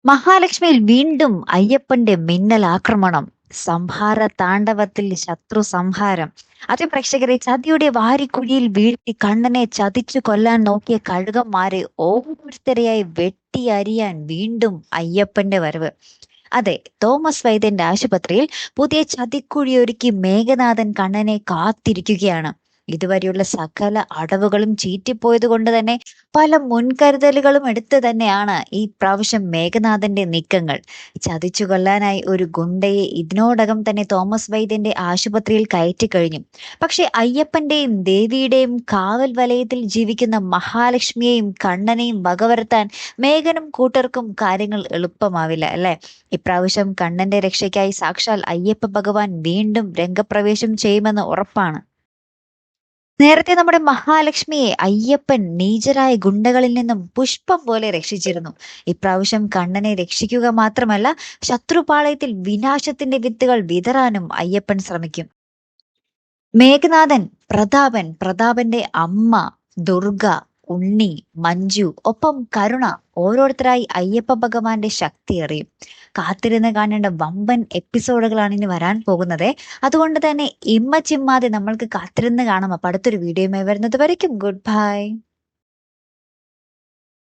മഹാലക്ഷ്മിയിൽ വീണ്ടും അയ്യപ്പന്റെ മിന്നൽ ആക്രമണം. സംഹാര താണ്ഡവത്തിൽ ശത്രു സംഹാരം. അതേ പ്രേക്ഷകരെ, ചതിയുടെ വാരിക്കുഴിയിൽ വീഴ്ത്തി കണ്ണനെ ചതിച്ചു കൊല്ലാൻ നോക്കിയ കഴുകന്മാരെ ഓരോരുത്തരെയായി വെട്ടി അരിയാൻ വീണ്ടും അയ്യപ്പന്റെ വരവ്. അതെ, തോമസ് വൈദ്യന്റെ ആശുപത്രിയിൽ പുതിയ ചതിക്കുഴിയൊരുക്കി മേഘനാഥൻ കണ്ണനെ കാത്തിരിക്കുകയാണ്. ഇതുവരെയുള്ള സകല അടവുകളും ചീറ്റിപ്പോയത് കൊണ്ട് തന്നെ പല മുൻകരുതലുകളും എടുത്ത് തന്നെയാണ് ഈ പ്രാവശ്യം മേഘനാഥന്റെ നീക്കങ്ങൾ. ചതിച്ചു കൊല്ലാനായി ഒരു ഗുണ്ടയെ ഇതിനോടകം തന്നെ തോമസ് വൈദ്യന്റെ ആശുപത്രിയിൽ കയറ്റിക്കഴിഞ്ഞു. പക്ഷെ അയ്യപ്പന്റെയും ദേവിയുടെയും കാവൽ വലയത്തിൽ ജീവിക്കുന്ന മഹാലക്ഷ്മിയെയും കണ്ണനെയും വകവരുത്താൻ മേഘനും കൂട്ടർക്കും കാര്യങ്ങൾ എളുപ്പമാവില്ല അല്ലെ. ഇപ്രാവശ്യം കണ്ണന്റെ രക്ഷയ്ക്കായി സാക്ഷാൽ അയ്യപ്പ ഭഗവാൻ വീണ്ടും രംഗപ്രവേശം ചെയ്യുമെന്ന് ഉറപ്പാണ്. നേരത്തെ നമ്മുടെ മഹാലക്ഷ്മിയെ അയ്യപ്പൻ നീചരായ ഗുണ്ടകളിൽ നിന്നും പുഷ്പം പോലെ രക്ഷിച്ചിരുന്നു. ഇപ്രാവശ്യം കണ്ണനെ രക്ഷിക്കുക മാത്രമല്ല, ശത്രുപാളയത്തിൽ വിനാശത്തിന്റെ വിത്തുകൾ വിതറാനും അയ്യപ്പൻ ശ്രമിക്കും. മേഘനാഥൻ, പ്രതാപൻ, പ്രതാപന്റെ അമ്മ ദുർഗ, ഉണ്ണി, മഞ്ജു, ഒപ്പം കരുണ ഓരോരുത്തരായി അയ്യപ്പ ഭഗവാന്റെ ശക്തി അറിയും. കാത്തിരുന്ന് കാണേണ്ട വമ്പൻ എപ്പിസോഡുകളാണ് ഇനി വരാൻ പോകുന്നത്. അതുകൊണ്ട് തന്നെ ഇമ്മ ചിമ്മാതെ നമ്മൾക്ക് കാത്തിരുന്ന് കാണാം. അപ്പൊ അടുത്തൊരു വീഡിയോയുമായി വരുന്നത് വരയ്ക്കും ഗുഡ് ബൈ.